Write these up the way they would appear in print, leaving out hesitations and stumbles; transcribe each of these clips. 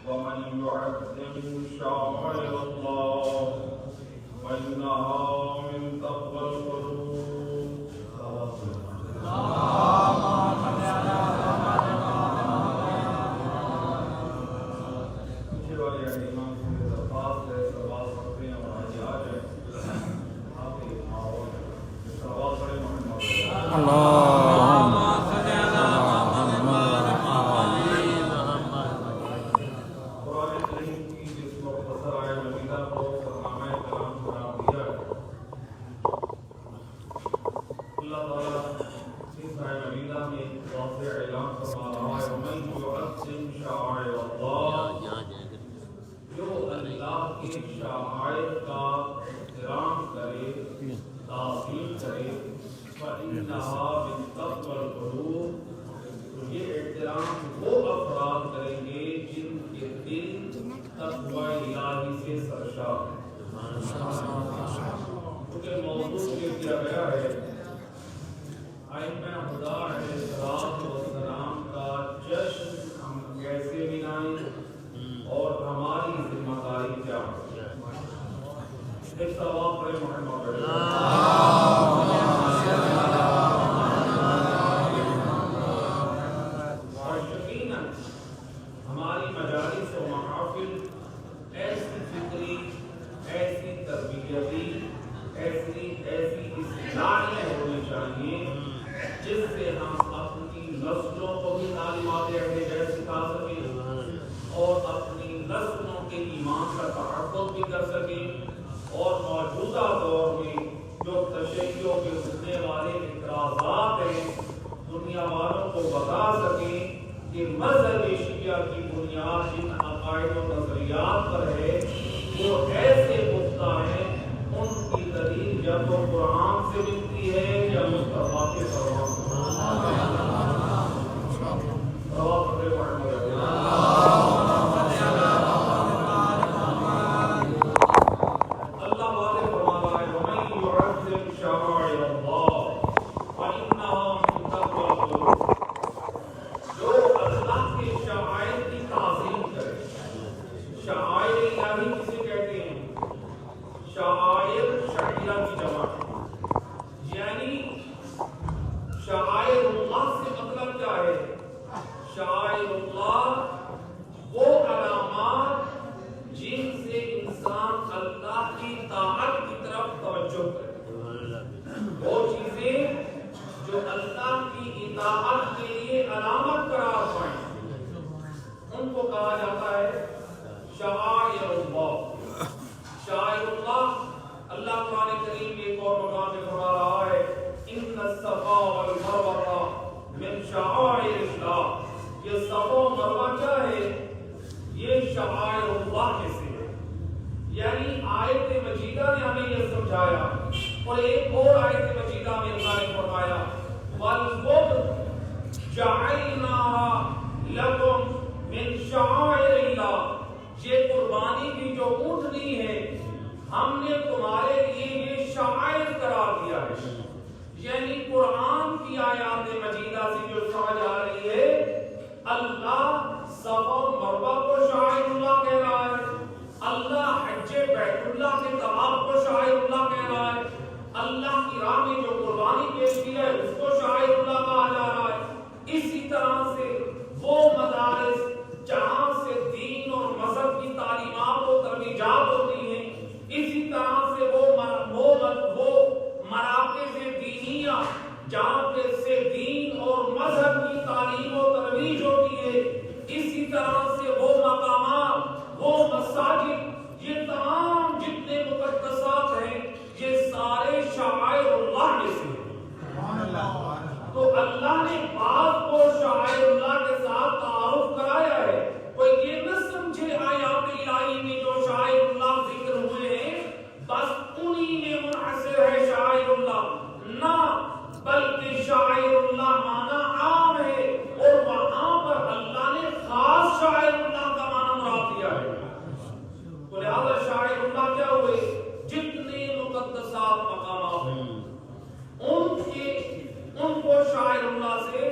ومن يعظم شعائر الله فإنها من تقوى القلوب. ان کو شاعر اللہ سے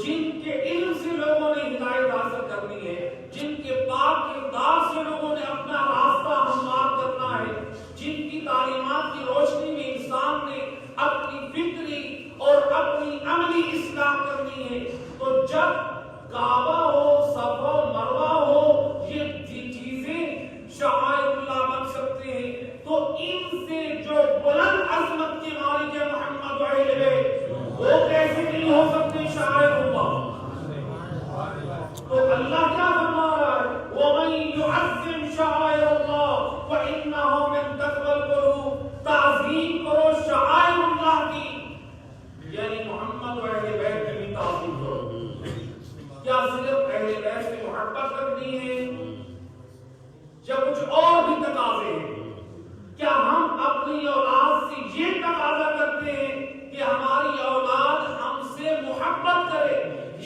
جن کے علم سے لوگوں نے ہدایت حاصل کرنی ہے، جن کے پاک کردار سے لوگوں نے اپنا راستہ ہموار کرنا ہے، جن کی تعلیمات کی روشنی میں انسان نے اپنی فکری اور اپنی عملی اصلاح کرنی ہے، تو جب کعبہ ہو، صفا مروہ ہو، یہ چیزیں شعائر اللہ بن سکتے ہیں، تو ان سے جو بلند عظمت کے مالک محمد اہل بیت وہ کیسے نہیں ہو سکتے شاعر اللہ؟ تو اللہ کیا فرما رہا ہے؟ وَمَن يُعَظِّمْ شَعَائِرَ اللَّهِ فَإِنَّهَا مِن تَقْوَى الْقُلُوبِ، تعظیم کرو شعائر اللہ کی، یعنی محمد و اہل بیت کی بھی تعظیم کرو۔ کیا صرف اہل بیت سے محبت کرنی ہے یا کچھ اور بھی تقاضے ہیں؟ کیا ہم اپنی اولاد سے یہ تقاضا کرتے ہیں کہ ہماری اولاد ہم سے محبت کرے،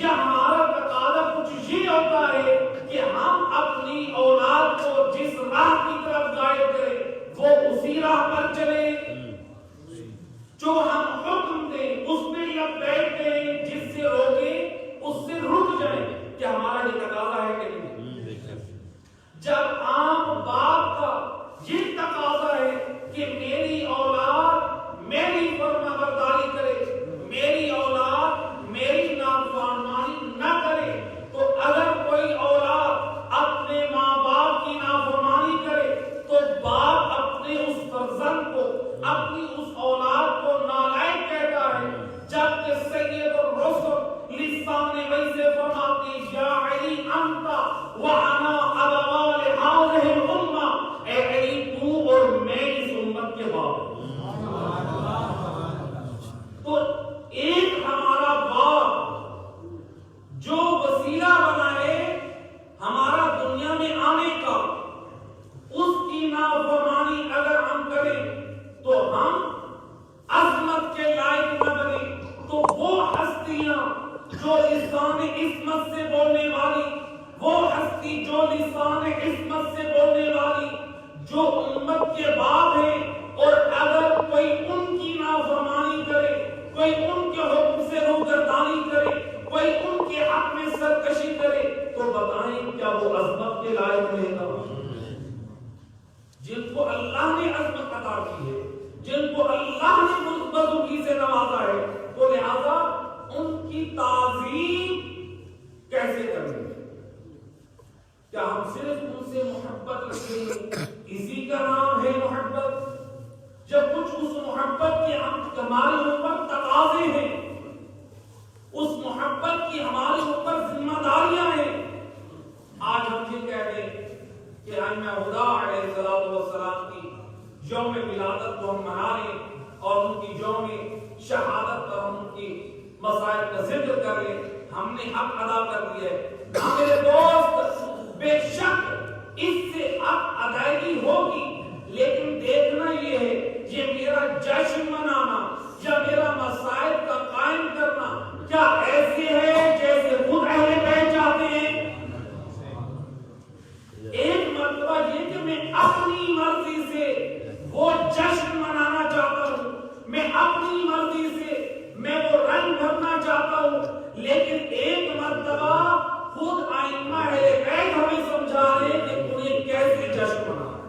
یا ہمارا تقاضا کچھ یہ ہوتا ہے کہ ہم اپنی اولاد کو جس راہ کی طرف گائیڈ کریں وہ اسی راہ پر چلے، جو ہم حکم دیں اس پہ لبیک دیں، جس سے روکیں اس سے رک جائیں؟ کیا ہمارا یہ تقاضا ہے کہ نہیں؟ جب عام باپ کا یہ تقاضا ہے کہ میری اولاد میری فرما برداری کرے، میری اولاد میری نافرمانی نہ کرے، تو اگر کوئی اولاد اپنے ماں باپ کی نافرمانی کرے تو باپ اپنے اس فرزند کو، اپنی اس اولاد کو نالائق کہتا ہے، جبکہ سید الرسل لسان ویسے فرماتے یا علی انت وانا ابوا لہذہ الامہ، اے علی تو اور میں اس امت کے باپ۔ تو ایک ہمارا باپ جو وسیلہ بنائے ہمارا دنیا میں آنے کا، اس کی نافرمانی اگر ہم کریں تو ہم عظمت کے لائق نہ بنے، تو وہ ہستیاں جو لسان عصمت سے بولنے والی، وہ ہستی جو لسان عصمت سے بولنے والی، جو امت کے باپ ہیں، اور اگر کوئی ان کی نافرمانی کرے، کوئی ان کے حکم سے روگردانی کرے، کوئی ان کے حق میں سرکشی کرے، تو بتائیں کیا وہ عظمت کے لائق رہے گا؟ جن کو اللہ نے عظمت عطا کی ہے، جن کو اللہ نے بزرگی سے نوازا ہے، تو لہذا ان کی تعظیم کیسے کریں؟ کیا ہم صرف ان سے محبت رکھیں گے؟ اسی کا نام ہے محبت؟ جب کچھ اس محبت کے ہمارے اوپر تقاضے ہیں، اس محبت کی ہمارے اوپر ذمہ داریاں ہیں۔ آج ہم یہ کہہ دیں کہ ائمہ ہدیٰ علیہ السلام کی یوم ولادت کو ہم منا لیں اور ان کی یوم شہادت پر ہم ان کی مسائل کا ذکر کر لیں، ہم نے حق ادا کر دیا ہے۔ میرے دوست، بے شک اس سے حق ادائیگی ہوگی، لیکن دیکھنا یہ ہے یہ میرا جشن منانا یا میرا مسائل کا قائم کرنا کیا ایسے ہے جیسے خود اہل بیت چاہتے ہیں؟ ایک مرتبہ یہ کہ میں اپنی مرضی سے وہ جشن منانا چاہتا ہوں، میں اپنی مرضی سے میں وہ رنگ بھرنا چاہتا ہوں، لیکن ایک مرتبہ خود ائمہ اہل بیت ہمیں سمجھا رہے کہ انہیں کیسے جشن منانا ہے۔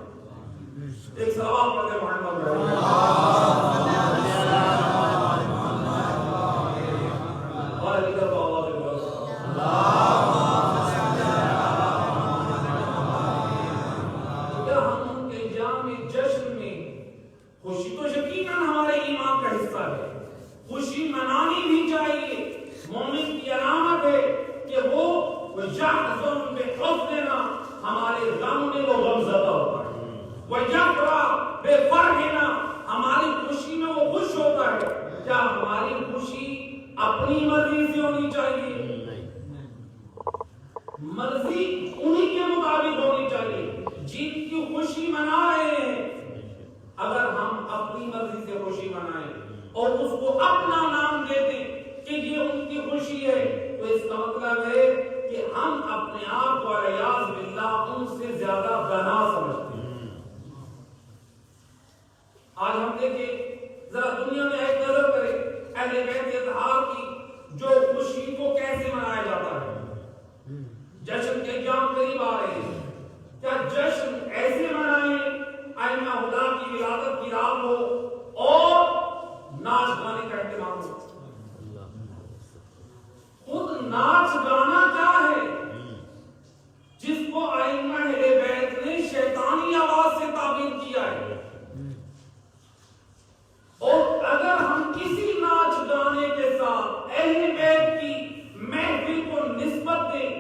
ایک سوال پڑھتے محمد اور ادھر کو آواز کیا ہم ان کے جام جشن میں خوشی تو یقیناً ہمارے ایمان کا حصہ ہے، خوشی منانی بھی چاہیے، مومن کی علامت ہے کہ وہ یحزن بحزننا، ہمارے غم میں وہ غم زدہ ہوتا ہے، وَيَفْرَحُ بِفَرْحِنَا، ہماری خوشی میں وہ خوش ہوتا ہے۔ کیا ہماری خوشی اپنی مرضی سے ہونی چاہیے؟ مرضی انہی کے مطابق ہونی چاہیے جن کی خوشی منا رہے ہیں۔ اگر ہم اپنی مرضی سے خوشی منائیں اور اس کو اپنا نام دے دیں کہ یہ ان کی خوشی ہے، تو اس کا مطلب ہے کہ ہم اپنے آپ کو والعیاذ باللہ ان سے زیادہ گناہ سمجھتے ہیں۔ آج ہم دیکھیں ذرا دنیا میں ایک نظر کریں، اہل بیت اطہار کی جو خوشی کو کیسے ائمہ ہدا کی ولادت کی رات ہو اور ناچ گانے کا اہتمام ہو. خود ناچ گانا کیا ہے جس کو ائمہ اہل بیت نے شیطانی آواز سے تعبیر کیا ہے. اور اگر ہم کسی ناچ گانے کے ساتھ اہل بیت کی محفل کو نسبت دیں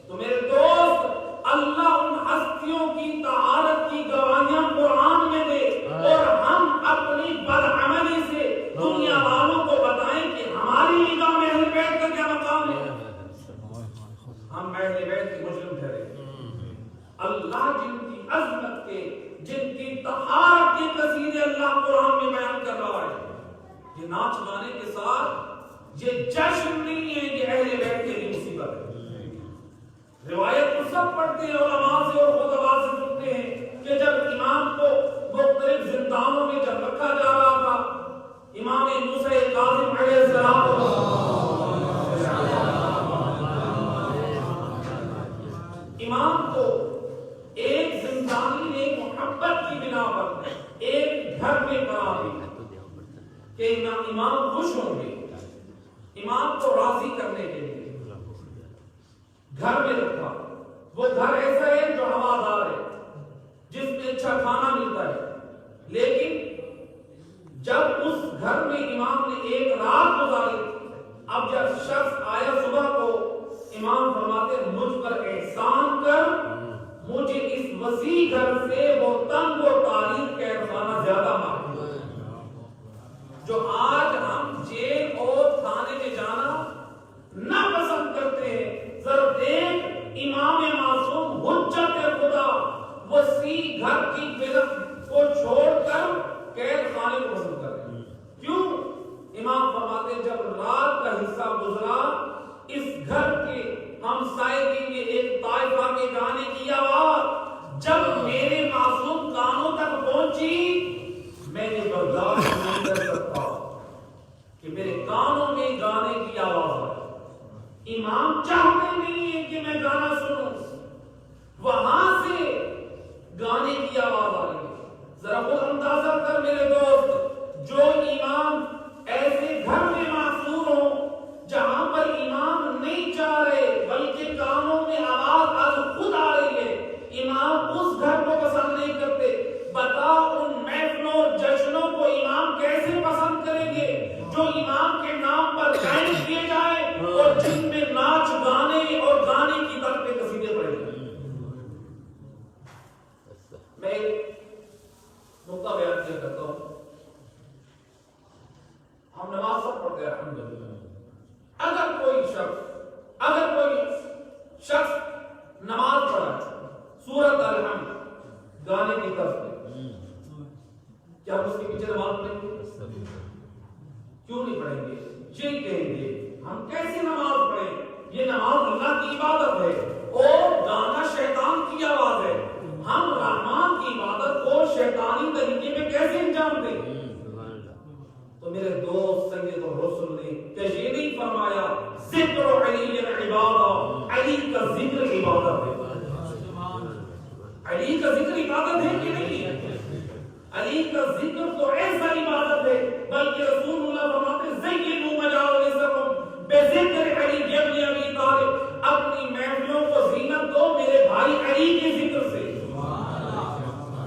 تو میرے دوست اللہ ان ہستیوں کی طہارت کی گواہیاں قرآن میں دے اور ہم اپنی بدعملی سے دنیا والوں کو بتائیں کہ ہماری نگاہ میں اہل بیت کا کیا مقام ہے. ہم اہل بیت کی مجرم ٹھہرے. اللہ جن کی عظمت کے جن کی طہارت کے قصیدے اللہ قرآن میں بیان کر رہا ہے. یہ ناچ گانے کے ساتھ یہ جشن نہیں ہے، یہ اہل بیت کے لیے مصیبت ہے. روایت تو سب پڑھتے ہیں علماء سے اور خطباء سے سنتے ہیں کہ جب امام کو مختلف زندانوں میں جب رکھا جا رہا تھا، امام موسیٰ کاظم علیہ السلام امام کو ایک زندانی نے محبت کی بنا پر ایک گھر میں قرار دیا کہ امام خوش ہوں گے. امام کو راضی کرنے کے لیے گھر میں رکھا. وہ گھر ایسا ہے جو ہوادار ہے، جس میں اچھا کھانا ملتا ہے. لیکن جب اس گھر میں امام نے ایک رات گزاری، اب جب شخص آیا صبح کو، امام فرماتے مجھ پر احسان کر، مجھے اس وسیع گھر سے وہ تنگ و تاریک قید خانہ زیادہ معلوم ہے. جو آج ہم جیل اور تھانے میں جانا نہ پسند کرتے ہیں، ذرا دیکھ امام معصوم حجت خدا وسیع گھر کی قلت کو چھوڑ کر قید خانے کو پسند کرتے ہیں. کیوں؟ امام فرماتے ہیں جب رات کا حصہ گزرا، اس گھر کے ہمسائے میں ایک طائفہ کے گانے کی آواز جب میرے معصوم کانوں تک پہنچی، میں نے برداشت نہیں کر سکتا کہ میرے کانوں میں گانے کی آواز آئے. امام چاہتے نہیں ہیں کہ میں گانا سنوں، وہاں سے گانے کی آواز آ رہی ہے. ذرا خود اندازہ کر میرے دوست، جو امام ایسے گھر میں معصور ہوں جہاں پر امام نہیں چاہ رہے بلکہ کانوں میں آواز از خود آ رہی ہے، امام اس گھر کو پسند نہیں کرتے. بتا ان محفلوں اور جشنوں کو امام کیسے پسند کریں گے جو امام کے نام پر قائم کیے جائے اور جن میں ناچ گانے اور گانے کی طرف پہ قصیدے پڑے جائیں. میں نقطہ بیان کیا کرتا ہوں. ہم نماز سب پڑھتے ہیں الحمدللہ. اگر کوئی شخص نماز پڑھا سورۃ الحمد گانے کی طرف پہ، کیا ہم اس کے پیچھے نماز پڑھیں گے؟ کیوں نہیں پڑھیں گے؟ یہ کہیں گے ہم کیسے نماز پڑھیں؟ یہ نماز اللہ کی عبادت ہے اور گانا شیطان کی آواز ہے. ہم رحمان کی عبادت کو شیطانی طریقے میں کیسے انجام دیں؟ تو میرے دوست سید الرسل نے یہ نہیں فرمایا ذکر علی عبادت، علی کا ذکر عبادت ہے. علی کا ذکر عبادت ہے کہ نہیں ہے؟ علی کا ذکر تو ایسا عبادت ہے بلکہ رسول اللہ فرماتے زینوا مجالسکم بذکر علی ابن ابی طالب، اپنی محفلوں کو زینت دو میرے بھائی علی کے ذکر سے.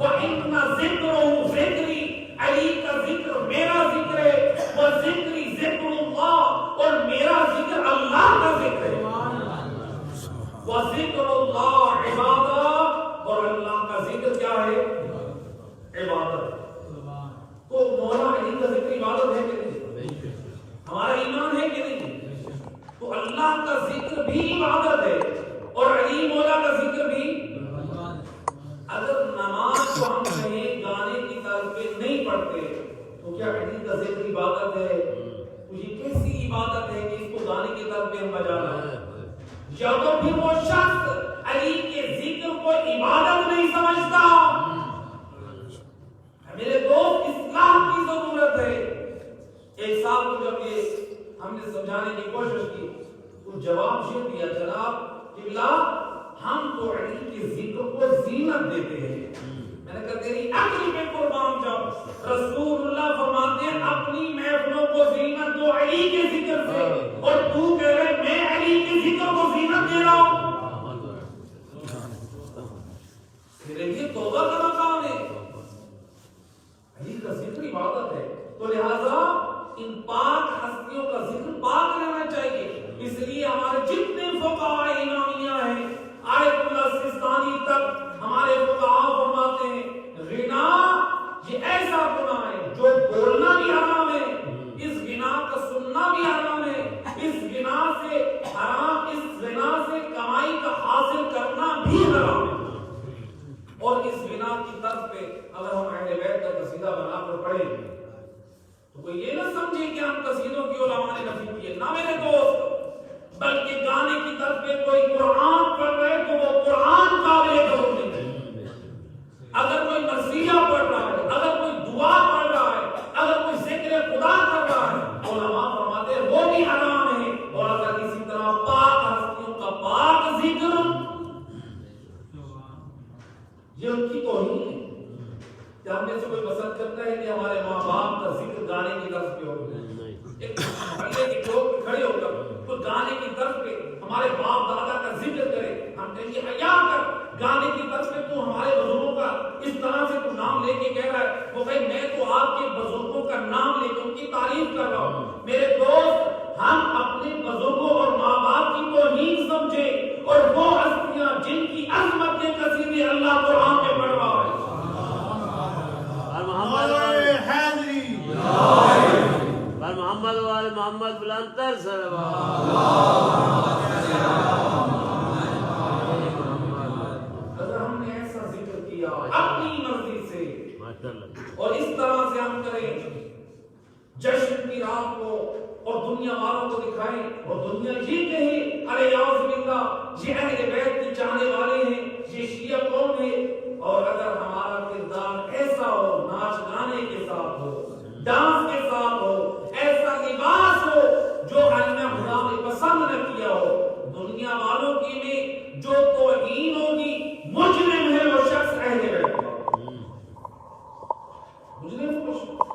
وَإِنَّ ذِكْرُهُ ذِكْرِي، علی کا ذکر میرا ذکر ہے. وَذِكْرِي ذِكْرُ اللَّهِ، اور میرا ذکر اللہ کا ذکر ہے. وَذِكْرُ اللَّهِ عِبَادَةٌ، اور اللہ کا ذکر کیا ہے؟ عبادت. تو مولا علی کا ذکر عبادت ہے کہ نہیں؟ ہمارا ایمان ہے کہ نہیں؟ تو اللہ کا ذکر بھی عبادت ہے اور علی مولا کا ذکر بھی. اگر نماز کو ہم کہیں گانے کی طرف پہ نہیں پڑھتے تو کیا علی کا ذکر عبادت ہے؟ تو یہ کیسی عبادت ہے کہ اس کو گانے کی طرف پہ ہم بجانا ہے؟ یا تو پھر وہ شخص علی کے ذکر کو عبادت نہیں سمجھتا. میرے دوست اصلاح کی ضرورت ہے. ایک صاحب کو جب یہ ہم نے سمجھانے کی کوشش کی تو جواب یہ دیا جناب قبلہ ہم تو علی کے ذکر کو زینت دیتے ہیں. میں نے کہا تیری عقل پہ قربان جاؤ. رسول اللہ فرماتے ہیں اپنی محفلوں کو زینت دو علی کے ذکر سے, اور تو کہہ رہے میں علی کے ذکر کو زینت دے رہا ہوں. میرے لیے توبہ کا مقام ہے. علی کا ذکر عبادت ہے, تو لہذا ان پاک ہستیوں کا ذکر پاک رہنا چاہیے. اس لیے ہمارے جتنے فقہاء امامیہ ہیں, آیت اللہ سستانی تک ہمارے فقہاء فرماتے ہیں غنا یہ ایسا گناہ ہے جو بولنا بھی حرام ہے, اس غنا کا سننا بھی حرام ہے, اس غنا سے حرام, اس غنا سے کمائی کا حاصل کرنا بھی حرام ہے. اور اس غنا کی طرف پہ اگر ہم اہل بیت کا قصیدہ بنا کر پڑھیں تو کوئی یہ نہ سمجھے کہ ہم قصیدوں کی علماء نے نفی کیے, نہ میرے دوست, بلکہ گانے کی طرف پہ کوئی قرآن پڑھ رہے تو وہ قرآن قابل قبول نہیں ہے. اگر کوئی مرثیہ پڑھ رہا ہے, اگر کوئی دعا پڑھ رہا ہے, اگر کوئی ذکر خدا کر رہا ہے, علماء فرماتے ہیں وہ بھی حرام ہے. اور اگر اسی طرح پاک ہستیوں کا پاک ذکر, یہ ان کی توہین ہے. کیا ہم میں سے کوئی پسند کرتا ہے کہ ہمارے ماں باپ کا ذکر گانے کی طرف پہ ہو؟ ایک محلے کے لوگ کھڑے ہو کر تو گانے کی طرف پہ ہمارے باپ دادا کا ذکر کرے, ہم کہیں گے حیا کر, گانے کی طرف پہ تو ہمارے بزرگوں کا اس طرح سے تو نام لے کے کہہ رہا ہے. وہ بھائی میں تو آپ کے بزرگوں کا نام لے کے ان کی تعریف کر رہا ہوں. میرے دوست, ہم اپنے بزرگوں اور ماں باپ کی توہین سمجھے, اور وہ ہستیاں جن کی عظمت کے قصیدے اللہ قرآن میں پڑھ رہا ہے. محمد والے محمد بلندر صلوات. اگر ہم نے ایسا ذکر کیا اپنی مرضی سے اور اس طرح سے ہم کریں, جشن کی رات کو اور دنیا والوں کو دکھائیں اور دنیا یہ کہے ارے یاؤز باللہ یہ اہل بیت کے چاہنے والے ہیں, یہ شیعہ قوم ہے. اور اگر ہمارا کردار ایسا ہو, ناچ گانے کے ساتھ ہو, ڈانس کے ساتھ ہو, ایسا لباس ہو جو اللہ خدا نے پسند نہ کیا ہو, دنیا والوں کی میں جو توہین ہوگی, مجرم ہے وہ شخص اہل بیت کا, مجرم وہ شخص.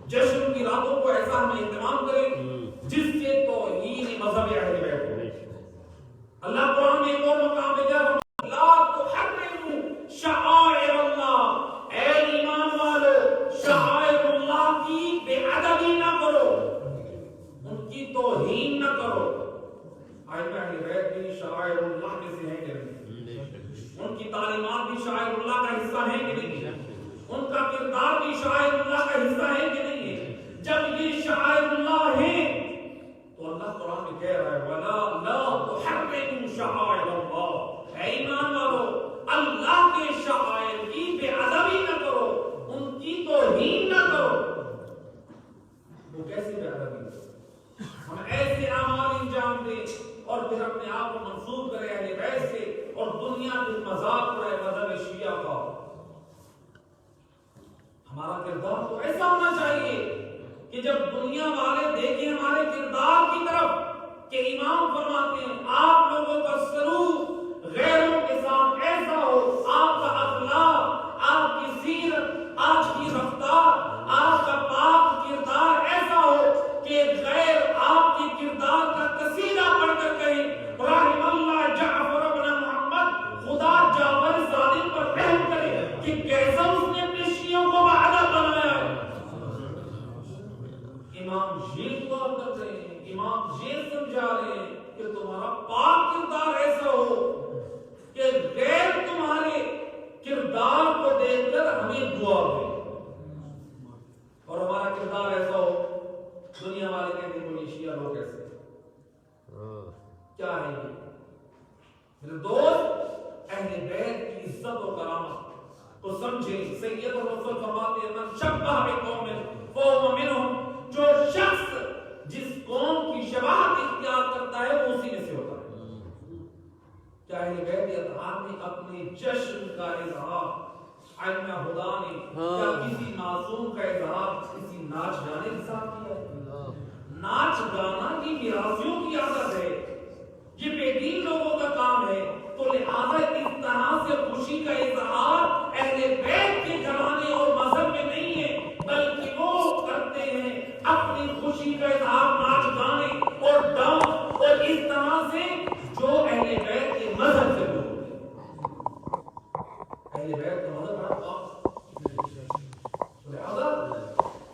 جشن کی راتوں کو ایسا ہم اہتمام کریں جس سے توہین مذہب اہل بیت ہو. اللہ قرآن میں ایک اور مقام پہ کیا لا تحرموا شعائر اللہ, اے ایمان والو شعائر اللہ کی بے ادبی نہ کرو, ان کی توہین نہ کرو. آئمہ اہل بیت بھی شعائر اللہ میں سے ہیں کہ نہیں؟ ان کی تعلیمات بھی شعائر اللہ کا حصہ ہیں کہ نہیں؟ ان کا کردار بھی شعائر اللہ کا حصہ ہے کہ نہیں ہے؟ جب یہ شعائر اللہ ہیں تو اللہ قرآن میں کہہ رہا ہے وَلَا لَا تُحَرِّمُوا شَعَائِرَ اللَّهِ, اے ایمان والو اللہ کے شعائر کی بے ادبی نہ کرو, ان کی توہین نہ کرو. وہ کیسے بے ادبی کرو؟ ہم ایسے اعمال انجام دیں اور پھر اپنے آپ کو منسوب کریں اہل بیت سے, اور دنیا کے مذاق اڑائے مذہب شیعہ کا. ہمارا کردار تو ایسا ہونا چاہیے کہ جب دنیا والے دیکھیں ہمارے کردار کی طرف کہ امام فرماتے ہیں آپ لوگوں کا سلوک غیروں کے ساتھ ایسا ہو, آپ کا اخلاق, آپ کی سیرت, آپ کی رفتار, آپ کا پاک کردار ایسا ہو کہ غیر آپ کے کردار کا قصیدہ پڑھ کر کہیں رحم اللہ جعفر بن محمد, خدا جعفر صادق پر رحم کرے کہ کیسا اس نے اپنے شیعوں کو وعدہ بنایا ہے. امام یہ دعا کر رہے ہیں, امام یہ سمجھا رہے ہیں کہ تمہارا پاک کردار ایسا ہو کہ غیر تمہارے کردار کو دیکھ کر ہمیں دعا دے, اور ہمارا کردار ایسا ہو دنیا والے کہتے ہیں کوئی شیعہ لوگ ایسے کیا ہے یہ. میرے دوست, اہل بیت کی عزت و کرامت تو سمجھیں. سید الرسول فرماتے ہیں من شبہ بقوم فهو منهم, جو شخص جس قوم کی شباہت اختیار کرتا ہے وہ اسی میں سے ہوتا ہے. کیا اہل بیت اطہار نے اپنے جشن کا اظہار ائمہ خدا نے کیا کسی معصوم کا اظہار کسی ناچ گانے کے ساتھ کیا ہے؟ ناچ گانا کی میراثیوں کی عادت ہے, یہ بے دین لوگوں کا کام ہے. تو لہذا اس طرح سے خوشی کا اظہار اہل بیت کے گھرانے اور مذہب میں نہیں ہے، بلکہ وہ کرتے ہیں اپنی خوشی کا اظہار ناچ گانے اور ڈانس اور اس طرح سے جو اہل بیت کے مذہب سے دور ہے۔ اہل بیت کا مذہب بڑا لہذا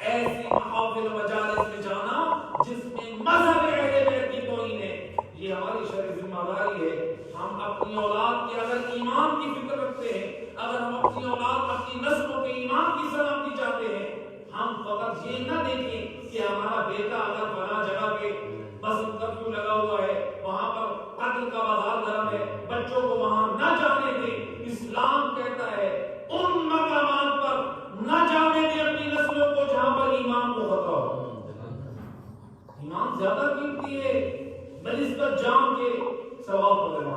ایسی محافل و مجالس میں جانا جس میں مذہب اہل بیت کی توہین ہے، یہ ہماری شرعی ذمہ داری ہے۔ ہم اپنی اولاد کے اگر ایمان کی فکر رکھتے ہیں، اگر ہم اپنی اولاد اپنی نسلوں کے ایمان کی سلامتی چاہتے ہیں، ہم فقط یہ نہ دیکھیں کہ ہمارا بیٹا اگر فلاں جگہ پہ بس کرفیو لگا ہوا ہے، وہاں پر قتل کا بازار گرم ہے، بچوں کو وہاں نہ جانے دیں۔ اسلام کہتا ہے ان مقامات پر نہ جانے دیں اپنی نسلوں کو جہاں پر ایمان کو خطرہ ہو۔ ایمان زیادہ قیمتی ہے بنسبت جان کے ثواب کو دینا۔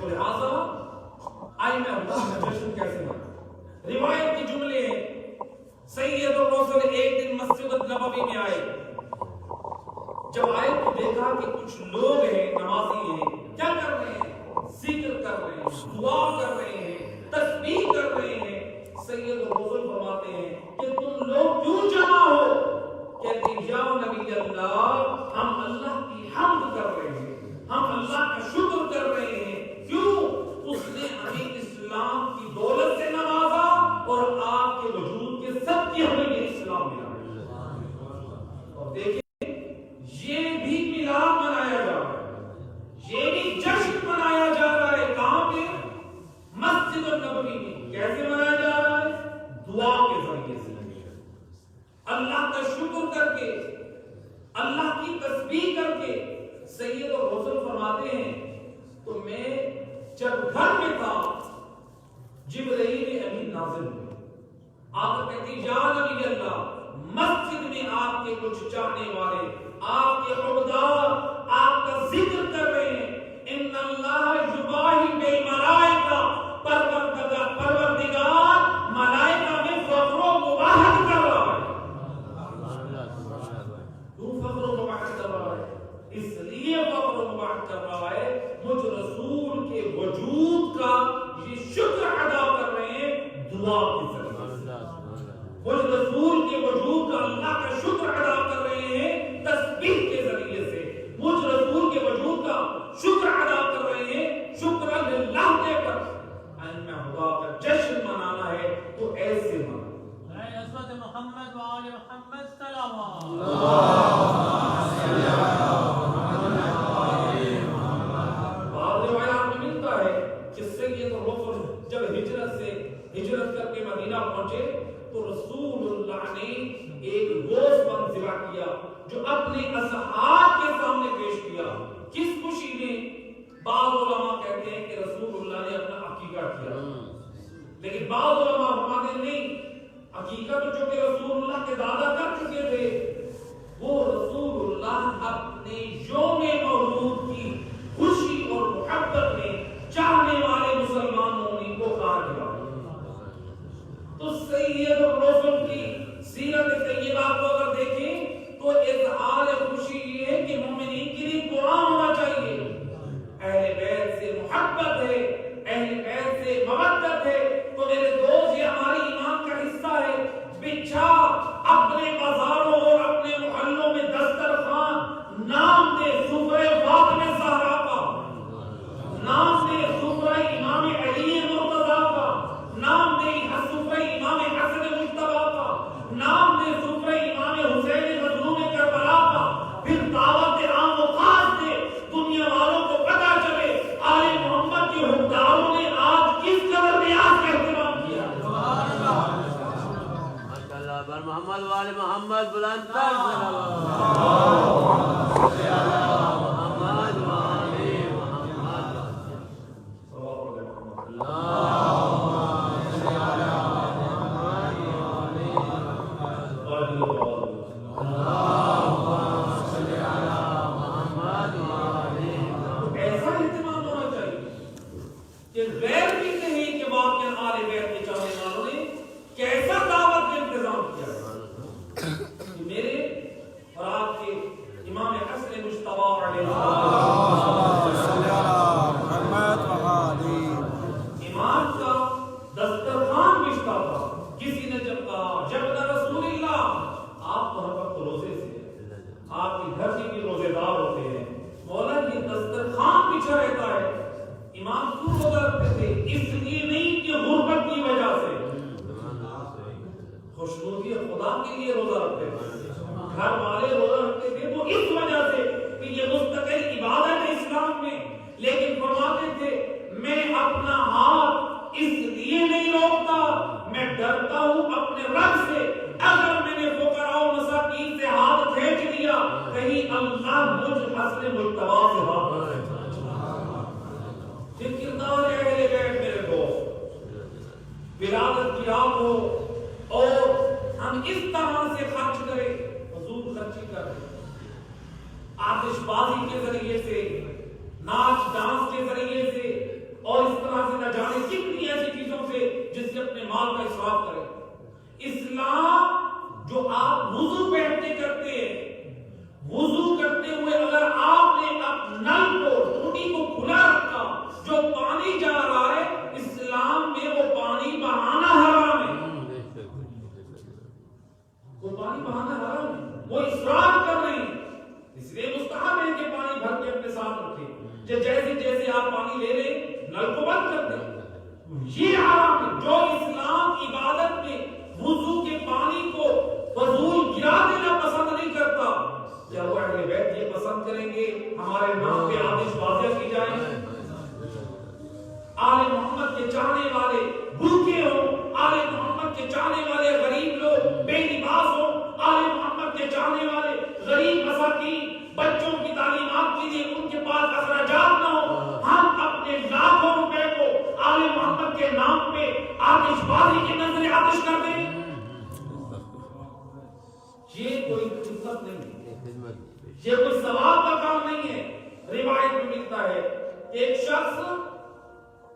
تو لہٰذا آئینہ اللہ کا جشن کیسے منا؟ روایت کے جملے ہیں، سید الرسول ایک دن مسجد نبوی میں آئے، جب آئے تو دیکھا کہ کچھ لوگ ہیں نمازی ہیں، کیا کر رہے ہیں؟ ذکر کر رہے ہیں، دعا کر رہے ہیں، تسبیح کر رہے ہیں۔ سید الرسول فرماتے ہیں کہ تم لوگ کیوں جمع ہو؟ کہتے ہیں یا نبی اللہ، ہم اللہ کی حمد کر رہے ہیں، ہم اللہ کا شکر کر رہے ہیں۔ کیوں؟ اس نے ہمیں اسلام کی دولت سے نوازا اور آپ کے وجود کے سب کی ہمیں یہ اسلام ملا۔ اور دیکھیں یہ بھی میلاد منایا جا رہا ہے، یہ بھی جشن منایا جا رہا ہے۔ کہاں پہ؟ مسجد النبوی میں۔ کیسے منایا جا رہا ہے؟ دعا کے ذریعے سے، اللہ کا شکر کر کے، اللہ کی تسبیح کر کے۔ سید اور رسول فرماتے ہیں تو میں جب گھر میں تھا جبرائیل امین نازل ہوئے، آپ کہتے ہیں یا نبی اللہ، مسجد میں آپ کے کچھ چاہنے والے، آپ کے عبدار آپ کا ذکر کر رہے ہیں۔ ان اللہ یباہی بالملائکہ، پروردگار ملائکہ میں فخر و مباہت کر رہا ہے۔ کیوں فخر و مباہت کر رہا ہے؟ اس لیے فخر و مباہت کر رہا ہے مجھ رسول کے وجود کا یہ شکر ادا کر رہے ہیں دعا کی ذریعے۔ مجھ رسول کے وجود کا اللہ کا شکر ادا کر رہے ہیں تسبیح کے ذریعے سے، مجھ رسول کے وجود کا شکر ادا کر رہے ہیں شکر للہ دے کر۔ آئینہ خدا کا جشن منانا ہے تو ایسے منانا۔ اے حضرت محمد و آل محمد صلوات۔ بعض روایات میں ملتا ہے کہ سید الرسول جب ہجرت کر کے مدینہ پہنچے تو رسول اللہ نے ایک گوشت بند ذبح کیا جو اپنے اصحاب کے سامنے پیش کیا۔ کس خوشی میں؟ بعض علماء کہتے ہیں کہ رسول اللہ نے اپنا عقیقہ کیا، لیکن بعض علماء فرماتے ہیں نہیں، عقیقہ تو جو کہ رسول اللہ کے دادا کر چکے تھے، وہ رسول اللہ اپنے یوم مولود کی خوشی اور محبت میں چاہنے والے مسلمان مومنین کو کہا گیا۔ تو سید الرسول کی سیرت طیبہ کو اگر دیکھیں تو اظہار خوشی یہ ہے کہ مومنین کے لیے قرآن ہونا چاہیے، اہل بیت سے محبت ہے، اہل بیت سے مودت ہے۔ تو میرے دوست یہ ہماری ایمان کا حصہ ہے۔ بچھا اپنے بازاروں اور اپنے محلوں میں دسترخوان، نام دے سفرے فاطمہ زہرا کا، نام دے سفرے امام علی مرتضیٰ کا، نام دے سفرے امام حسن مجتبیٰ کا، نام دے سفرے امام حسین مظلوم کربلا کا، پھر دعوت عام و خاص دے، دنیا والوں کو پتہ چلے آل محمد کے حکمرانوں نے آج کس قدر ریاض کا اہتمام کیا۔ ماشاءاللہ، بر محمد والے محمد بلند تر صلوات۔ محمد والے محمد، ایسا اہتمام ہونا چاہیے کہ غیر بھی نہیں کہ واقعہ آل بیت کے چاہنے والوں نے کیسا دعوت کا انتظام کیا ہے کہ میرے اور آپ کے امام حسن مجتبیٰ علیہ کے لیے روزہ رکھتے تھے، گھر والے روزہ رکھتے تھے تو اس وجہ سے کہ یہ مستقل عبادت ہے اسلام میں، لیکن فرماتے تھے میں اپنا ہاتھ اس لیے نہیں روکتا، میں ڈرتا ہوں اپنے رب سے، اگر میں نے فقراء و مساکین سے ہاتھ کھینچ لیا کہیں اللہ مجھ حسن مجتبی سے ہاتھ یہ کردار ہے اہل بیت میرے دوست، ولادت کی رات ہو اور ہم اس طرح سے خرچ کریں، فضول خرچی کریں، آتش بازی کے ذریعے سے، ناچ ڈانس کے ذریعے سے، اور اس طرح سے نہ جانے کتنی ایسی چیزوں سے جس سے اپنے مال کا اسراف کریں۔ اسلام جو آپ وضو پہنتے کرتے ہیں، وضو کرتے ہوئے اگر آپ نے نل کو ٹوٹی کو کھلا رکھا، جو پانی جا رہا ہے اسلام میں وہ پانی بہانا حرام ہے، وہ پانی بہانا حرام ہے، وہ اسراف کر رہے ہیں، اس لیے مستحب ہے کہ پانی بھر کے اپنے ساتھ رکھیں، جیسے جیسے آپ پانی لے رہے نل کو بند کر دیں، یہ حرام ہے۔ جو اسلام عبادت میں وضو کے پانی کو فضول گرا دینا پسند نہیں کرتا، کیا وہ اہل بیت یہ پسند کریں گے ہمارے نام پہ آتش بازیاں کی جائیں؟ آل محمد کے چاہنے والے بھوکے ہوں، آل محمد کے چاہنے والے غریب لوگ بے لباس ہوں، آل محمد کے چاہنے والے غریب مساکین بچوں کی تعلیمات کے لیے ان کے پاس اخراجات نہ ہو، ہم اپنے لاکھوں روپے کو آل محمد کے نام پہ آتش بازی کے نظر آتش کر دیں، یہ کوئی خدمت نہیں ہے، یہ کوئی ثواب کا کام نہیں ہے۔ روایت میں ملتا ہے ایک شخص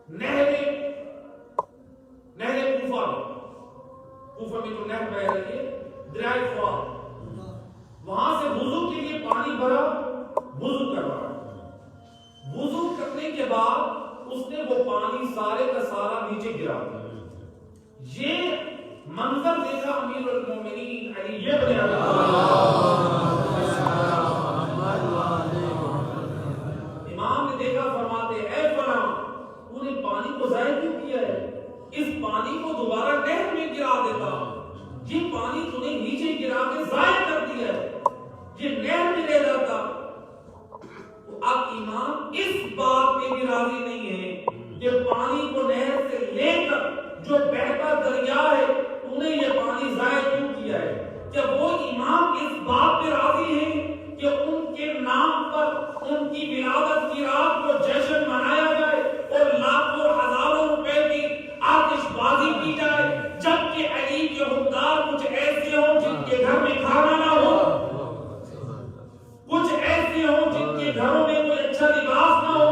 نہر کوفہ میں جو نہر بہ رہی ہے دریائے فرات، وہاں سے وضو کے لیے پانی بھرا، وضو کر رہا ہے، وضو کرنے کے بعد اس نے وہ پانی سارے کا سارا نیچے گرا دیا۔ یہ منظر دیکھا امیر المومنین علی ابن ابی امام نے دیکھا، فرماتے اے فلاں تو نے پانی کو ضائع کیوں کیا ہے؟ اس پانی کو دوبارہ نہر میں گرا دیتا، یہ پانی تو نے نیچے گرا کے ضائع کر دیا ہے، یہ نہر میں رہ جاتا۔ اب امام اس بات پہ بھی راضی نہیں ہے کہ پانی کو نہر سے لے کر جو بہتا دریا ہے تو نے یہ پانی ضائع کیوں کیا ہے؟ کیا وہ امام اس بات پہ راضی ہیں کہ ان کے نام پر ان کی ولادت کی رات کو جشن منایا جائے اور لاکھوں ہزاروں روپے کی آتش بازی کی جائے، جبکہ علی کے حکمدار کچھ ایسے ہوں جن کے گھر میں کھانا نہ ہو، کچھ ایسے ہوں جن کے گھروں میں کوئی اچھا لباس نہ ہو؟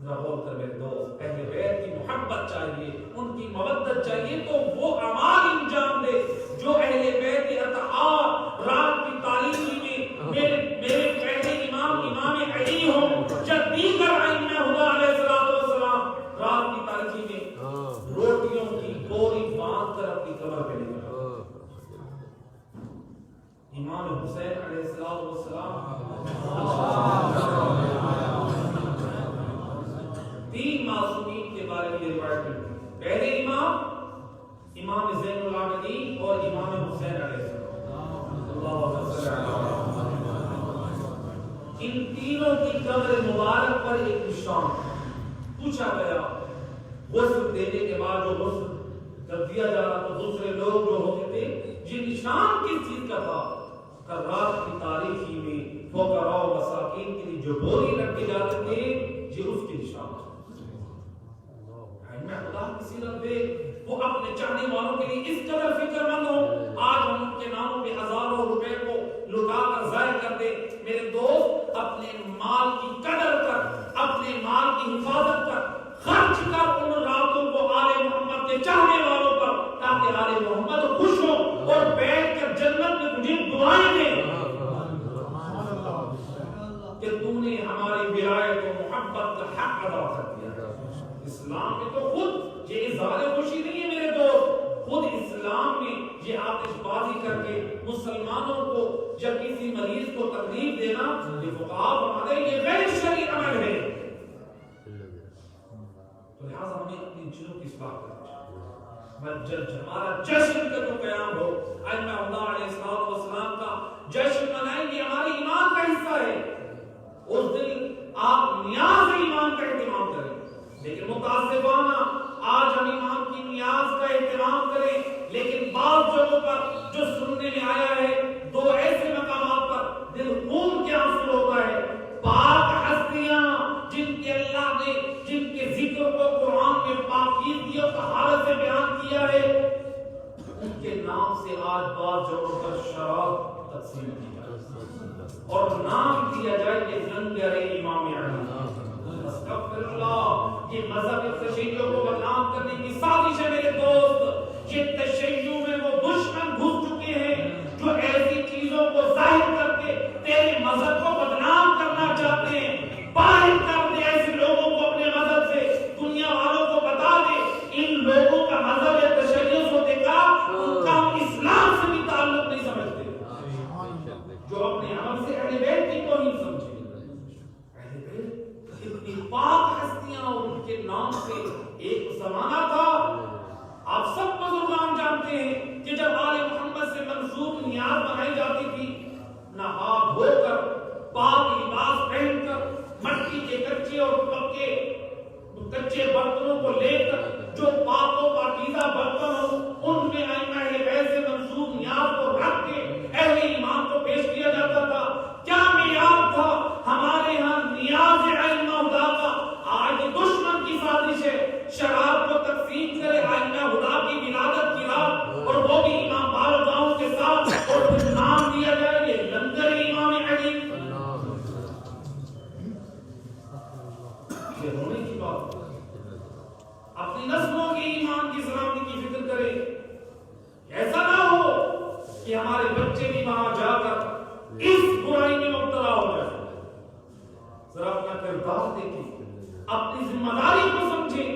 ذرا غور کر میرے دوست، اہل بیت کی محبت چاہیے، ان کی مودت چاہیے تو وہ اعمال انجام دے جو اہل بیت اطہار رات کی تاریکی میں میرے پہلے امام علی ہوں یا دیگر ائمہ خدا علیہ السلام رات کی تاریکی میں روٹیوں کی بوری باندھ کر اپنی قبر پہ لے گئے۔ امام حسین علیہ السلام 3 معصومین کے بارے میں روایت ہے، پہلے امام زین العابدین اور امام حسین علیہ السلام، ان تینوں کی قبر مبارک پر ایک نشان پوچھا گیا، غسل دینے کے بعد جو غسل کر دیا جا رہا تو دوسرے لوگ جو ہوتے تھے یہ نشان کس چیز کا تھا؟ رات کی تاریکی میں فقراء و مساکین کے لیے جو بوری رکھے جاتے تھے یہ اس کے نشان تھا۔ خدا کی سیرت دے، وہ اپنے چاہنے والوں کے لیے اس قدر فکر مند ہو، آج ہم ان کے ناموں پہ ہزاروں روپے کو لٹا کر ضائع کر دے۔ میرے دوست، اپنے مال کی قدر کر، اپنے مال کی حفاظت کر، خرچ کر ان راتوں کو آل محمد کے چاہنے والوں پر، تاکہ آل محمد خوش ہو اور بیٹھ کر جنت میں تجھے دعائیں دیں کہ تم نے ہماری ولایت و محبت کا حق ادا کر دیا۔ اسلام میں تو خود یہ اظہار خوشی نہیں ہے میرے دوست، خود اسلام میں یہ آتش بازی کر کے مسلمانوں کو یا کسی مریض کو تکلیف دینا، یہ فقہاء فرماتے ہیں یہ غیر شرعی عمل ہے۔ تو لہٰذا ہمیں اپنی دلوں کی اصلاح کرنی چاہیے، ہمارا جشن کا جو قیام ہو، ائمہ خدا علیہ السلام کا جشن منائیں گے، ہمارے ایمان کا حصہ ہے۔ اس دن آپ نیاز ایمان کا اہتمام کریں، لیکن متاسفانہ آج ہم ایمان کی نیاز کا اہتمام کریں، لیکن بعض جگہوں پر جو سننے میں آیا ہے، دو ایسے مقامات پر دل خون کے آنسو ہوتا ہے۔ پاک ہستیاں جن کے اللہ نے جن کے ذکر کو قرآن میں پاکیزگی اور طہارت سے بیان کیا ہے، ان کے نام سے آج بعض جگہوں پر شراب تقسیم کی جائے اور نام دیا جائے کہ لنگر امام علی۔ استغفر اللہ، یہ مذہب تشیع کو بدنام کرنے کی سازش ہے میرے دوست۔ یہ تشیع میں وہ دشمن گھس چکے ہیں جو ایسی چیزوں کو ظاہر کر کے تیرے مذہب کو بدنام کرنا چاہتے ہیں۔ باہر کر دے ایسے لوگوں کو اپنے مذہب سے، دنیا والوں کو بتا دے ان لوگوں کا مذہب تشیع ہوتے کا ان کا اسلام سے بھی تعلق نہیں سمجھتے، جو اپنے عمل سے اہل بیت کی توہین سمجھے۔ اہل بیت اتنی پاک ہستیاں اور ان کے نام سے ایک زمانہ تھا، آپ سب بزرگان جانتے ہیں کہ جب آل محمد سے منسوب نیاز بنائی جاتی تھی، نہا دھو کر پاک لباس پہن کر مٹی کے کچے اور پکے کچے برتنوں کو لے کر جو پاک و پاکیزہ برتن ہو ان میں ائمہ اہل بیت سے منسوب نیاز کو رکھ کے اہل ایمان کو پیش کیا جاتا تھا۔ کیا معیار تھا ہمارے ہاں نیاز ائمہ خدا کا؟ آج دشمن کی سازش ہے شراب کو تقسیم کرے ائمہ خدا کی ولادت کی رات، اور وہ بھی امام بارگاہوں کے ساتھ، اور پھر نام دیا جائے یہ لنگر امام علی۔ یہ ہونے کی بات، اپنی نسلوں کے ایمان کی سلامتی کی فکر کرے۔ ایسا نہ ہو کہ ہمارے بچے بھی وہاں جا کر اس برائی میں مبتلا ہو جائے۔ ذرا اپنا کردار دیکھیں، اپنی ذمہ داری کو سمجھیں،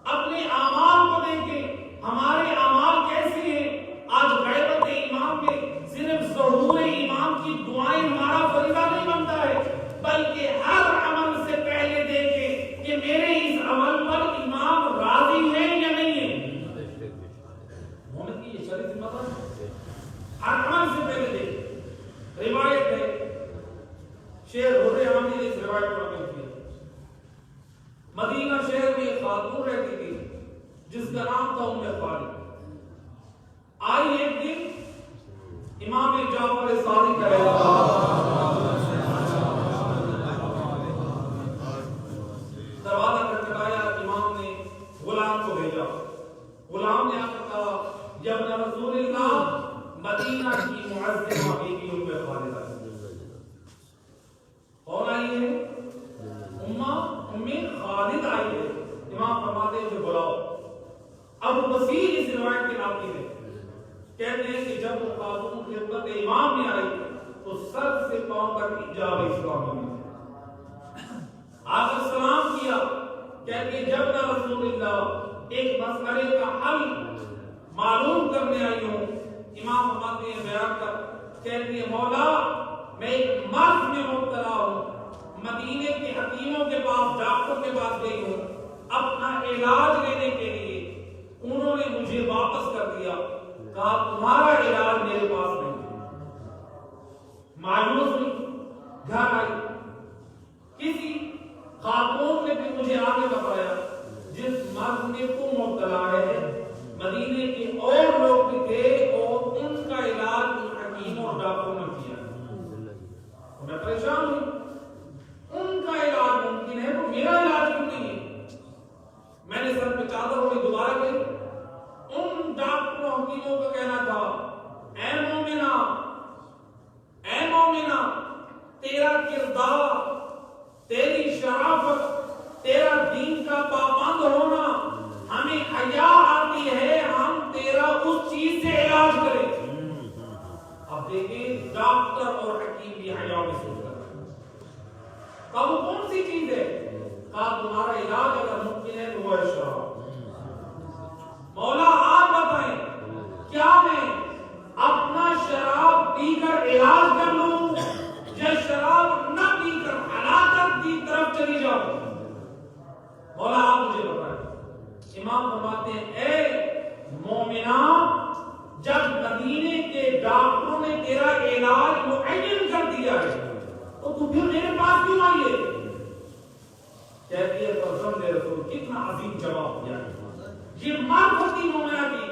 اپنے اعمال کو دیکھیں، ہمارے اعمال کیسے ہیں۔ آج غیبت ایمان میں صرف ظہور ایمان کی دعائیں ہمارا فریضہ نہیں بنتا ہے، بلکہ ہر عمل سے پہلے دیکھیں کہ میرے اس عمل پر امام راضی ہے یا نہیں ہے۔ مومن کی یہ شرعی ذمہ داری ہے، ہر عمل سے پہلے دیکھیں۔ روایت ہے، شیخ حر عامری نے اس روایت کو نقل کیا، مدینہ شہر میں ایک خاتون رہتی تھی جس کا نام تھا ام خالد۔ آئی ایک دن امام جعفر صادق علیہ دروازہ کھٹکھٹایا، امام نے غلام کو بھیجا، غلام نے آ کر کہا یا ابن رسول اللہ، مدینہ کی معظمہ بی بی ام خالد آئی۔ کون آئی ہے؟ ام خالد آئی ہے۔ امام فرماتے ہیں کہ بلاؤ۔ اب وسیع اس روایت کے ناقل ہے، کہتے ہیں کہ جب وہ خاتون خدمت امام میں آئی تو سر سے پاؤں تک حجاب اسلامی میں آ کر سلام کیا، کہتے ہیں جب نہ رسول اللہ ایک مسئلے کا حل معلوم کرنے آئی ہوں۔ امام فرماتے ہیں بیان کر، کہتے ہیں مولا میں ایک مرض میں مبتلا ہوں، مدینے کے حکیموں کے پاس ڈاکٹر کے پاس گئی ہوں اپنا علاج لینے کے لیے، انہوں نے مجھے واپس کر دیا، کہا تمہارا علاج میرے پاس نہیں۔ مایوس ہوئی، گھر آئی، کسی خاتون نے بھی مجھے آگے بتایا جس مرض میں تم مبتلا ہے مدینے کے اور لوگ بھی تھے اور ان کا علاج ان حکیموں اور ڈاکٹروں نے کیا۔ میں پریشان ہوں، ان کا علاج ممکن ہے تو میرا علاج کیوں نہیں ہے؟ میں نے سر پہ چادر اوڑھی دوبارہ گئی، ان ڈاکٹروں حکیموں کا کہنا تھا اے مومنہ، اے مومنہ، تیرا کردار، تیری شرافت، تیرا دین کا پابند ہونا ہمیں حیا آتی ہے، ہم تیرا اس چیز سے علاج کریں۔ اب دیکھیں ڈاکٹر اور حکیم بھی حیا محسوس کر رہے ہیں۔ کہا وہ کون سی چیز ہے؟ کہا تمہارا علاج اگر ممکن ہے تو وہ ہے شراب۔ مولا آپ بتائیں کیا میں اپنا شراب پی کر علاج کر لوں یا شراب نہ پی کر ہلاکت کی طرف چلی جاؤں؟ مولا آپ مجھے بتائیں۔ امام فرماتے ہیں اے مومنہ جب مدینے کے ڈاکٹروں نے تیرا علاج معین کر دیا ہے تو تو پھر میرے پاس کیوں آئی ہے؟ کہتی ہے فرزند رسول، کتنا عظیم جواب دیا ہے یہ معرفتی مومنہ کی.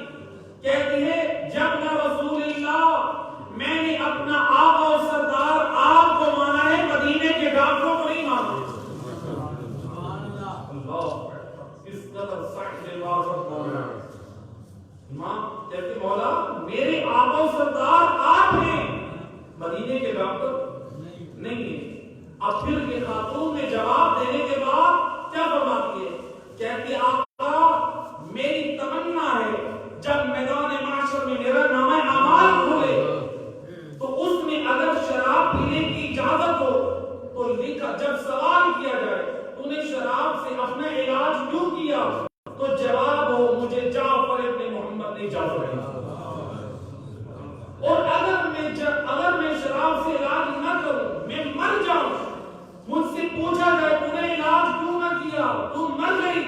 کہتی ہے جب نہ رسول اللہ میں نے اپنا آقا و سردار آپ کو مانا ہے، مدینے کے ڈاکٹروں کو نہیں مانا. اس قدر صاحب عبادت مومنہ. امام کہتے مولا میرے آقا و سردار آپ ہیں، مدینے کے ڈاکٹر نہیں ہیں. اب پھر یہ خاتون نے جواب دینے کے بعد کیا فرماتی ہے؟ کہتی آقا میری تمنا ہے جب میدان معاشر میں میرا نامہ اعمال کھلے تو اس میں اگر شراب پینے کی اجازت ہو تو لکھا، جب سوال کیا جائے تو نے شراب سے اپنا علاج کیوں کیا تو جواب ہو مجھے جعفر ابن محمد نے اجازت دی. اور اگر میں شراب سے علاج نہ کروں، میں مر جاؤں، مجھ سے پوچھا جائے تو نے علاج کیوں نہ کیا، تم مر گئی،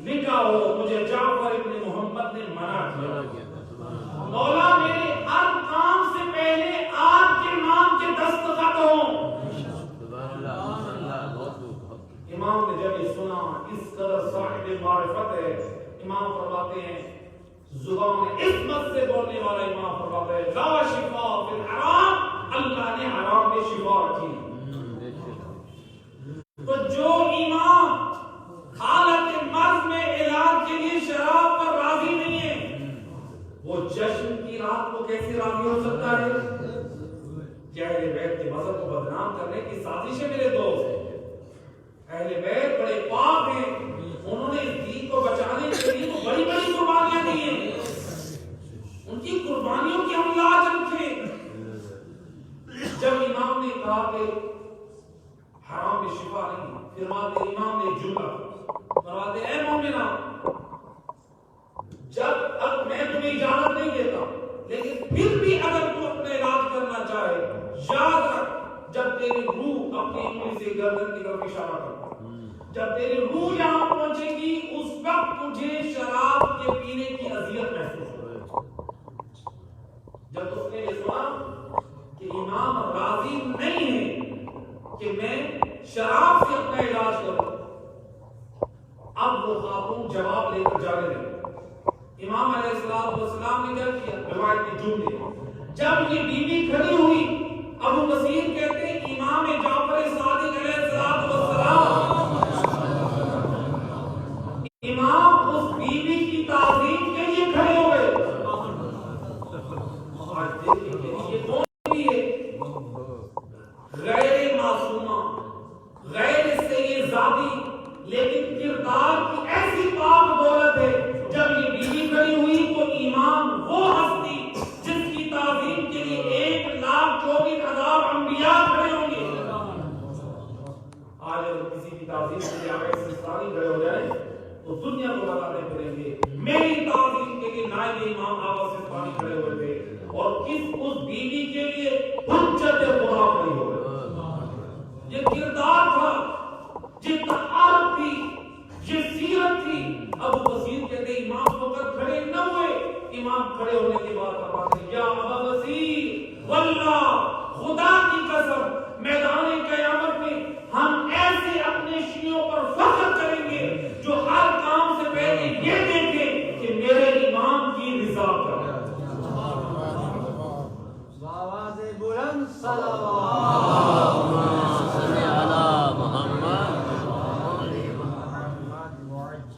لکھا ہو مجھے جعفر ابن محمد نے منع کیا. مولا میرے ہر کام سے پہلے آپ کے نام کے دستخط ہوں. امام نے جب یہ سنا، اس قدر صاحب معرفت ہے، امام فرماتے ہیں زبان عصمت سے بولنے والا امام فرماتا ہے لا شفا فی الحرام، اللہ نے حرام میں شفا کی. تو جو امام حالت مرض میں علاج کے لیے شراب پر راضی نہیں ہے، وہ جشن کی رات کو کیسے راضی ہو سکتا ہے؟ کیا اہل بیت کے مذہب کو بدنام کرنے کی سازش ہے میرے دوست؟ اہل بیت بڑے پاک ہیں، انہوں نے اس دین کو بچانے کے لیے تو بڑی بڑی قربانیاں دی ہیں، ان کی قربانیوں کی ہم لاج رکھیں. جب امام نے کہا کہ حرام میں شفا نہیں، فرماتے امام نے جملہ فرماتے اے مومنہ جب اب میں تمہیں اجازت نہیں دیتا لیکن پھر بھی اگر تو اپنے علاج کرنا چاہے، یاد رکھ جب تیری روح اپنی انگلی سے گردن کی طرف اشارہ کرتا، جب تیری روح یہاں پہنچے گی اس وقت تجھے شراب کے پینے کی اذیت محسوس ہوگی. جب اس نے یہ سنا کہ امام راضی نہیں ہے کہ میں شراب سے اپنا علاج کروں، اب وہ خاتون جواب لے کر جانے لگے. امام علیہ السلام نے کیا کیا؟ روایت میں جملے جب یہ بیوی کھڑی ہوئی، ابو بصیر کہتے ہیں امام جعفر صادق علیہ السلام امام اس بیوی کی تعظیم کے لیے کھڑے ہو گئے. آج دیکھیں کہ یہ کون بھی ہے؟ غیر معصومہ، غیر سید ذاتی، لیکن کردار کی ایسی پاک دولت ہے. جب یہ بیوی کھڑی ہوئی تو امام وہ ہستی جس کی تعظیم کے لیے 1,24,000 انبیاء کھڑے ہوں گے. آج اگر کسی کی تعظیم کے لیے آگے سلطانی کھڑے ہو جائیں تو دنیا کو بتاتے پھریں گے میری تعظیم کے لیے نائب امام آغا سلطانی کھڑے ہوئے تھے، اور اس بیوی کے لیے حجت خدا کھڑی ہو گئے. یہ کردار تھا، یہ طہارت تھی، یہ سیرت تھی. ابو بصیر کہتے ہیں امام ہو کر کھڑے نہ ہوئے، امام کھڑے ہونے کے بعد فرماتے ہیں یا ابا بصیر واللہ خدا کی قسم میدان قیامت میں ہم ایسے اپنے شیعوں پر فخر کریں گے جو ہر کام سے پہلے یہ دیکھیں کہ میرے امام کی رضا کیا ہے. آواز بلند صلوات.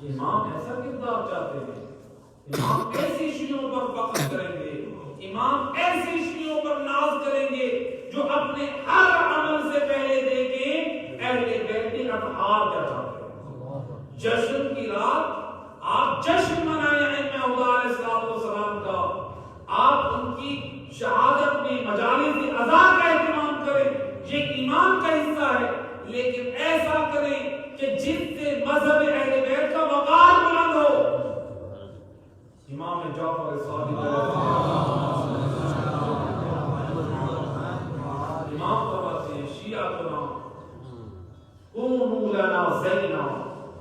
امام ایسا کردار چاہتے ہیں، امام ایسی شیعوں پر فخر کریں گے، امام ایسی شیعوں پر ناز کریں گے جو اپنے ہر عمل سے پہلے دیکھیں اہل بیت کے اطہار کیا چاہتے ہیں. جشن کی رات آپ جشن منائیں ائمہ خدا علیہ السلام کا، آپ ان کی شہادت میں مجالس عزا کا اہتمام کریں، یہ ایمان کا حصہ ہے. لیکن ایسا کریں کہ جس سے مذہب اہل بیت کا وقار بلند ہو. امام جعفر صادق امام فرماتے ہیں شیعتنا کونوا لنا زینا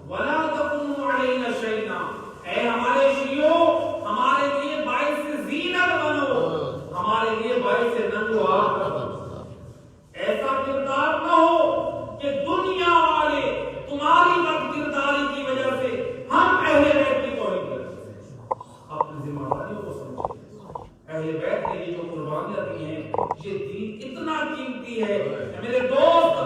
ولا تکونوا علینا شینا. اے ہمارے شیعوں ہمارے قربانیاں دی ہیں. یہ دین اتنا قیمتی ہے. میرے دوست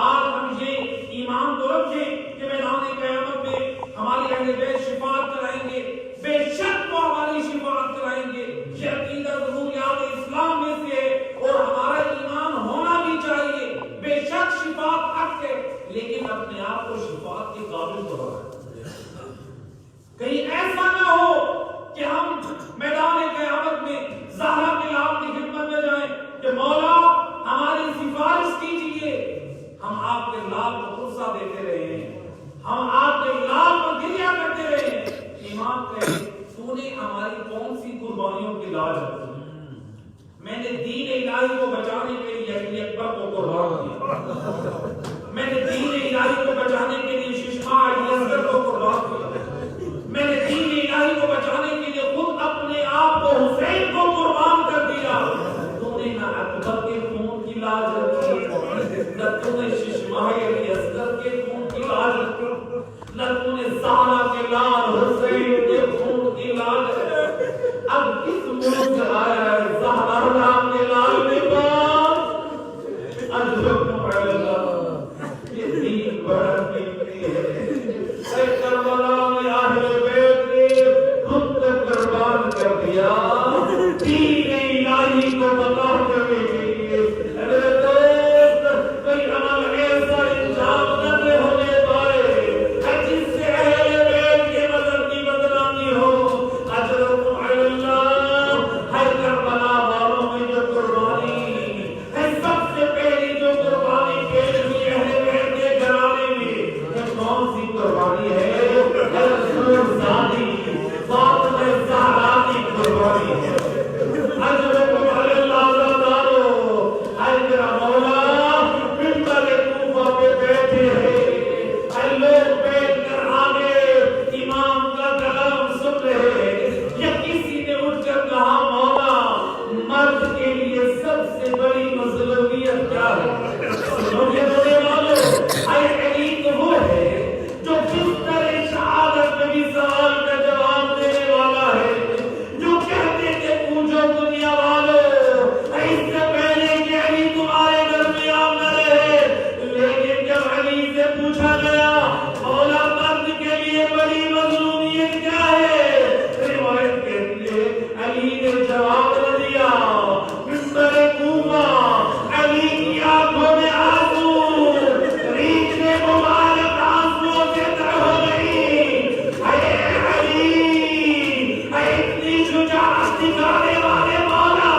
آج ہم یہ ایمان کو رکھیں کہ میدان قیامت میں ہماری اہل بیت شفاعت کرائیں گے. بے شک وہ ہماری شفاعت کرائیں گے. یہ عقیدہ ضروریات اسلام میں سے ہے اور ہمارا ایمان ہونا بھی چاہیے. بے شک شفاعت حق ہے لیکن اپنے آپ کو شفاعت کے قابل بنانا. کہیں ایسا نہ ہو کہ ہم میدان قیامت میں زہرا کے لال کی خدمت میں جائیں کہ مولا ہماری سفارش کیجیے. ہم آپ کے لال کو غصہ دیتے رہے ہیں, ہم آپ کے لال پر گریا کرتے رہے ہیں. امام کہے تو نے ہماری کون سی قربانیوں کی لاج رکھی؟ میں نے دین الہی کو بچانے کے لیے علی اکبر کو قربان کیا. میں نے دین الہی کو بچانے کے لیے ششما علی اصغر کو قربان کیا. میں نے دین الہی کو بچانے کے لیے خود اپنے آپ کو حسین کو قربان کر دیا. تو نے نہ اکبر کے خون کی لاج رکھی, نہ تو نے ششما علی اصغر کے خون کی لاج رکھی, نہ تو نے زہرا کے لال حسین کے خون کی لاج رکھی. اب کس ملک سے آیا ہے زہرا نام کے لال کے پاس؟ اجرکم علی اللہ. یہ دین بڑا قیمتی ہے. اے کربلا میں اہل بیت نے خود کو قربان کر دیا دین الہی کو بچانے کے لیے. میرے دوست کوئی عمل ایسا انجام نہ ہونے پائے جس سے اہل بیت کے مذہب کی بدنامی ہو. اجرکم علی اللہ. ہر کربلا والوں میں جو قربانی ہے, سب سے پہلی جو قربانی پیش ہوئی اہل بیت کے گھرانے میں, یہ کون سی قربانی ہے؟ رسول ذاتی فاطمہ زہرا کی قربانی ہے. اجرکم علی اللہ تعالی. اے میرا مولا منبر کوفہ پہ بیٹھے ہیں, لوگ بیٹھ کر آگے امام کا کلام سن رہے ہیں. یا کسی نے اٹھ کر کہا مولا مرد کے لیے سب سے بڑی مظلومیت کیا ہے؟ سنو یہ رونے والوں, اے علی تو وہ ہے جو بستر شہادت میں بھی سوال کا جواب دینے والا ہے, جو کہتے تھے پوچھو دنیا والوں اس سے پہلے کہ علی تمہارے درمیان نہ رہے. لیکن جب علی سے پوچھا گیا مولا مرد کے لیے بڑی مظلومیت کیا ہے, روایت کہتی ہے علی نے جواب نہ دیا. منبر کوفہ علی کی آنکھوں میں آنسو ریچھنے مبارک آنسو سے تر ہو گئی. اے علی, اے اتنی شجاعت دکھانے والے مولا,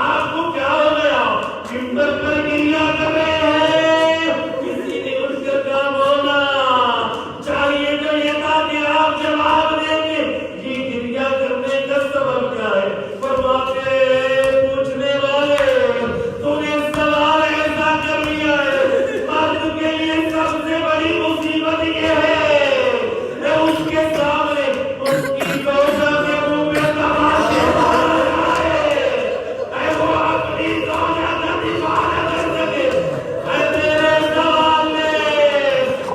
آپ کو کیا ہو گیا؟ منبر پر گریا کر رہے ہیں. کسی نے اٹھ کر کہا مولا چاہیے تو یہ تھا کہ آپ جواب دیں گے یہ گریا کرنے کا سبب کیا ہے. فرماتے پوچھنے والے تو نے سوال ایسا کر لیا ہے, مرد کے لیے سب سے بڑی مصیبت یہ ہے کہ اس کے سامنے اس کی زوجہ کے منہ میں تماشے مارا جائے. اے وہ اپنی زوجہ کا دفاع نہ کر سکے. اے میرے سوال نے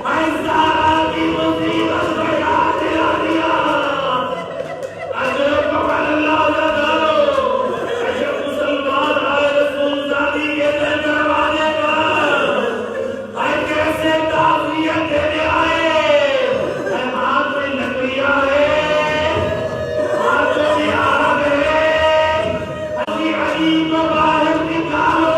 اے زہرا کی مصیبت کو یاد دلا دیا. اجرکم علی اللہ تعالی. اے مسلمان آئے رسول ذاتی کے دروازے پر, اے کیسے تعزیت دینے آئے. اے ہاتھ میں لکڑیاں ہے, ہاتھوں میں آگ ہے. علی کو باہر نکالو.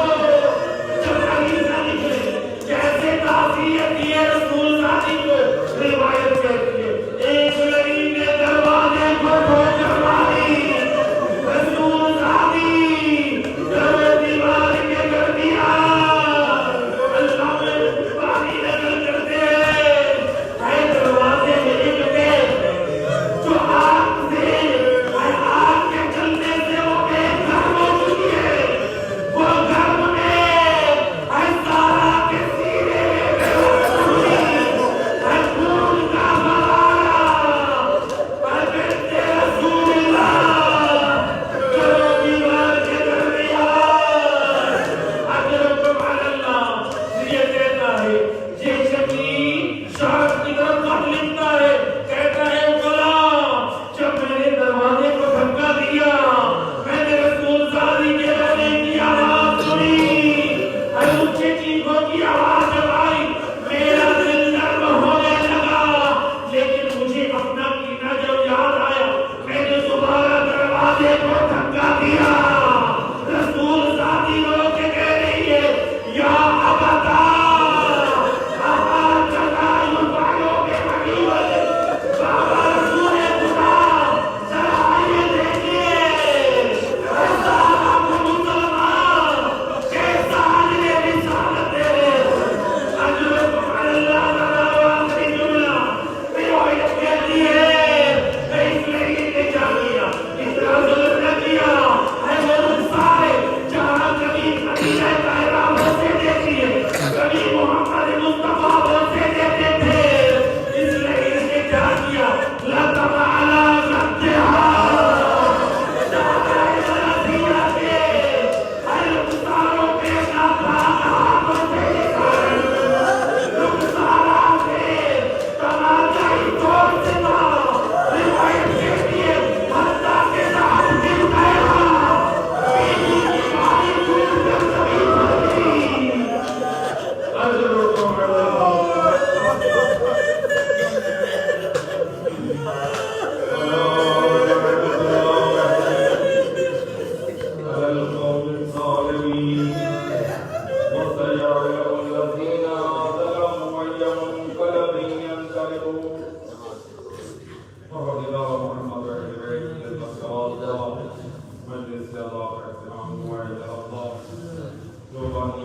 جب علی نہ نکلے کیسے تعزیت دیے رسول ذاتی کو. روایت کہتی ہے ایک لڑی نے دروازے کو ٹھوکر ماری. رسول ذاتی جب دیوار کے کر دیا. اللہ میں پانی نکل کرتے ہیں. اے دروازے میں نکلے جو آگ سے, اے آگ کے جلنے سے وہ بے گھر ہو چکی ہے. الاستضافة عن وعد الله نوراني